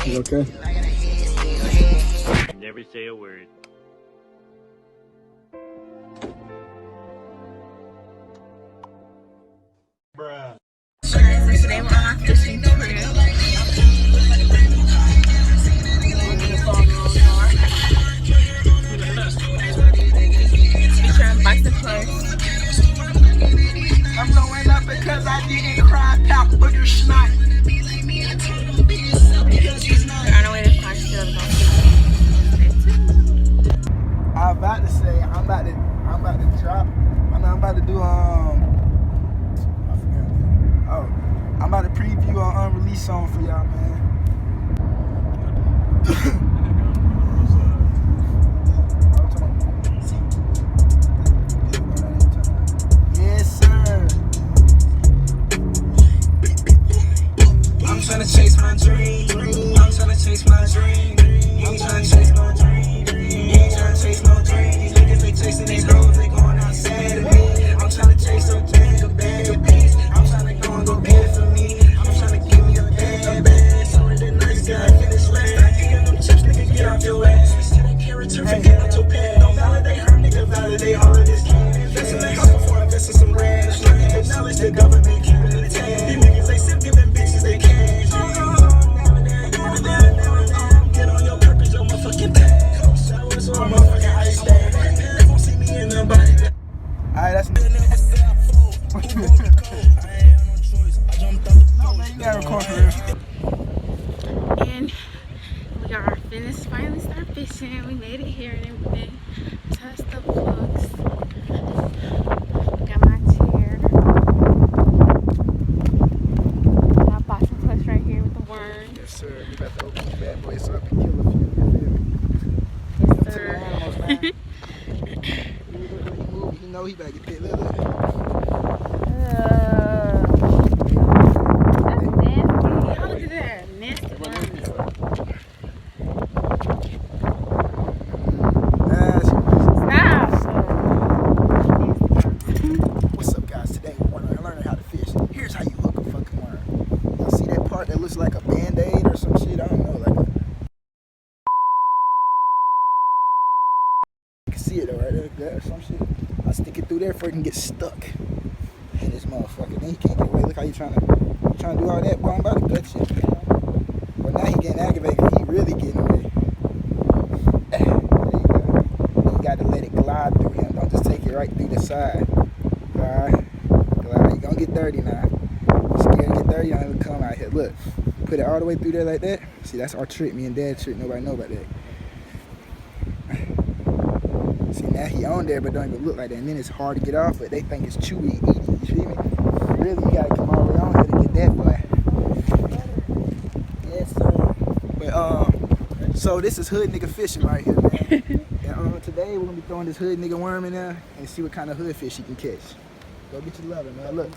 You okay? Never say a word. Bruh. Today we're on our fishing trip. Featuring Bison Plus. I'm blowing up because I didn't cry, pop, booger, snot. We're on our way to Clarksville. I'm about to say, I'm about to drop. I'm about to do, I forgot. Oh, I'm about to preview an unreleased song for y'all, man. Yes, sir. I'm trying to chase my dream. I'm trying to chase my dream. I'm trying to chase my dream. You ain't trying to chase no dream. These niggas, they chasing these hoes, they going outside of me. I'm trying to chase some bag, a bag of peace. I'm trying to go and go get it for me. I'm trying to give me a bag. So that nice guy get his land. Getting them chips, nigga, get off your ass. Say that character, forget out your pad. Don't validate her, nigga, validate all of this can. Invest in the house before I invest in some rash. Looking at knowledge, the government keeping it tag. These niggas, they sip giving bitches, they cash. Get on your purpose, your motherfucking back. Showers or a motherfucking ice bag. Parents won't see me in the body. Alright, that's no, man, you gotta record for real. And we got our finish, finally start fishing. We made it here and everything. Touched the books. Got my chair. Got Boston Plus right here with the worm. Yes, sir. We about to open these bad boys up and kill a few. Yes, sir. You know he better get bit. Look. That's nasty. Y'all look at that. Nasty worms. Stop. What's up, guys? Today we're learning how to fish. Here's how you hook a fucking worm. Y'all see that part that looks like a band-aid or some shit? I don't know, like a... You can see it though, right there, or some shit. I stick it through there before it can get stuck. And this motherfucker, then he can't get away. Look how you trying to do all that, boy. I'm about to gut you. But now he getting aggravated. He really getting away. There you go. You got to let it glide through him. Don't just take it right through the side. Glide. You gonna get dirty now. You're scared to get dirty, don't even come out here. Look, put it all the way through there like that. See, that's our trick. Me and Dad trick. Nobody know about that. See, now he on there, but don't even look like that. And then it's hard to get off, but they think it's chewy and eaty. You feel me? Really, you gotta come all the way on here to get that boy. Yes, sir. But so this is hood nigga fishing right here, man. And today we're gonna be throwing this hood nigga worm in there and see what kind of hood fish you can catch. Go get your leather, man. Look.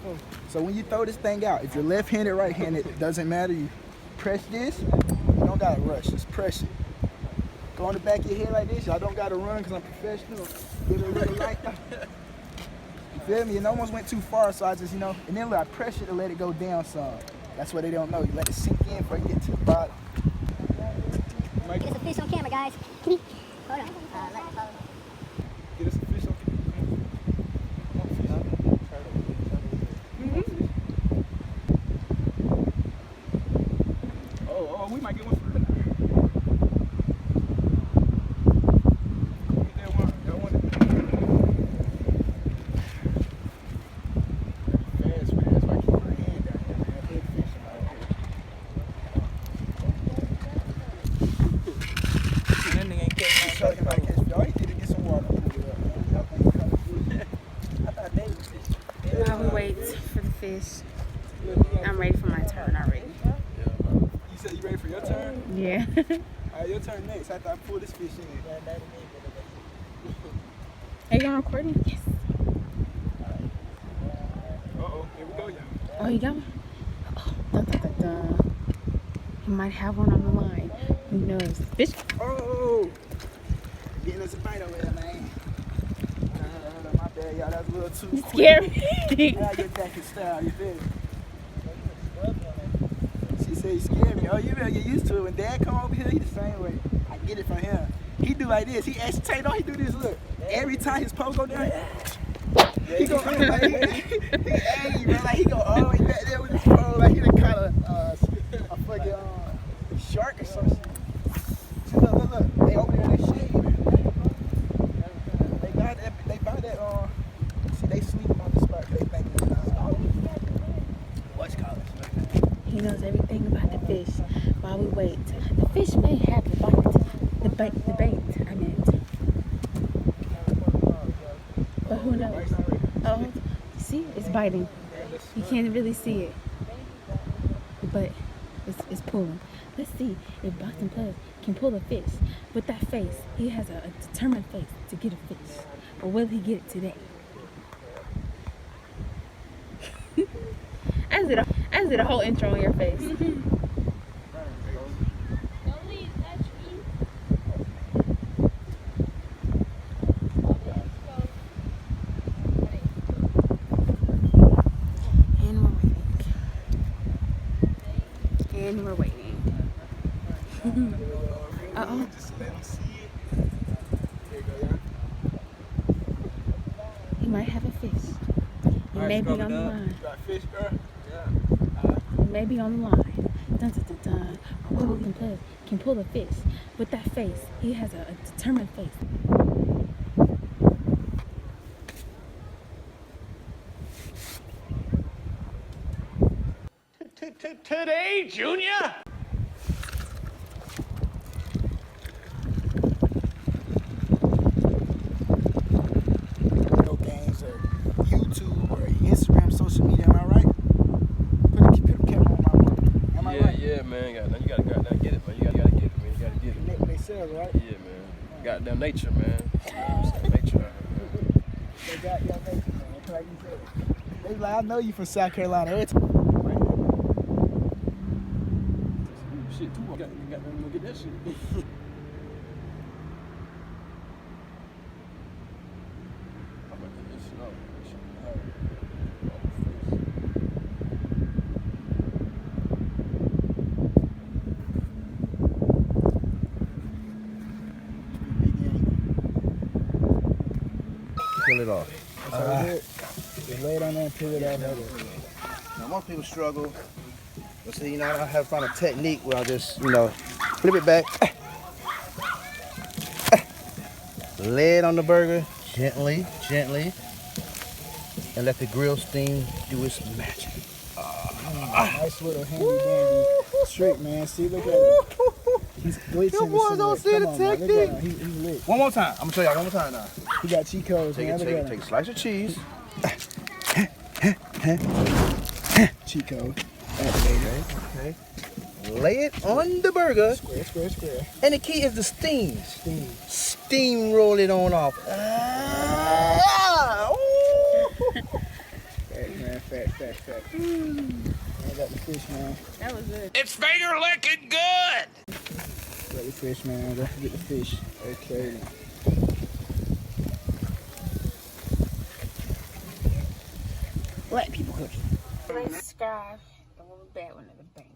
So when you throw this thing out, if you're left-handed, right-handed, it doesn't matter. You press this. You don't gotta rush. Just press it. Go on the back of your head like this. Y'all don't gotta run because I'm professional. Give it a little light. You feel me? It almost went too far, so I just, and then look, I press it to let it go down some. That's what they don't know. You let it sink in before you get to the bottom. Get us a fish on camera, guys. Hold on. Let me follow. Get us a fish on camera. Oh, we might get one for her. Get that one. That one. Fast, man. That's why I keep my hand down here, man. Big fishing out here. That nigga ain't catching no fish. Might catch. All he did is get some water. While we wait for the fish, I'm ready for my turn already. You said you ready for your turn? Yeah. Alright, your turn next. After I pull this fish in. Are you recording? Yes. Uh-oh, here we go, y'all. Oh, you got one? Oh, dun, dun, dun, dun. He might have one on the line. Who knows? Fish. Oh! Getting us a bite over there, man. My bad, y'all. That was a little too You quick. scared me. I gotta get back in style, you feel me? She said Yeah, he scared me. Oh, you better get used to it. When Dad come over here, he the same way. I get it from him. He do like this. He actually take it on. He do this. Look, every time his pole go down, he go like he angry, man. Like he go all the way back there with his pole. Like he done caught a fucking shark or some shit. Look, look, look. They over there in that shade. They buy that. See, they sleep on the spot. They think it's what's called. He knows everything about the fish while we wait. The fish may have the bite. The bait, I meant. But who knows? Oh, you see? It's biting. You can't really see it. But it's pulling. Let's see if Boxing Plus can pull a fish. With that face, he has a determined face to get a fish. But will he get it today? I just did a whole intro on your face. And we're waiting. Uh-oh. He might have a fish. He may be on the line. Got fish, girl? He may be on the line. Dun, dun, dun, dun. Or Boxing Plus can pull a fish. With that face, he has a determined face. Today, Junior? No games or YouTube or Instagram, social media. Am I right? Put the camera on my mouth. Am I right? Yeah, man. You gotta get it, man. You gotta get it, man. You gotta get it. They sell, right? Yeah, man. Goddamn nature, man. You know what I'm saying? Nature out here, man. They got your nature, man. Like you said. They like, I know you from South Carolina. Every time. Shit, too. Got them to get that shit. I'm about to get this shit off. That shit hard. Peel it off. Just lay it on there and peel it off. Now, most people struggle. But see, I have to find a technique where I just, flip it back. Lay it on the burger gently, and let the grill steam do its magic. Nice little handy dandy trick, man. See, look at it. He's glitching. You boys don't see the technique. He's lit. One more time. I'm going to show y'all one more time now. He got cheat codes, man. Look at him. Take a slice of cheese. Cheat code. Okay. Lay it on the burger. Square. And the key is the steam. Steamroll it on off. Fat. I got the fish, man. That was good. It's finger licking good! Got the fish, man. Don't forget the fish. Okay. Black people cooking. Subscribe. And we'll be back with another bang.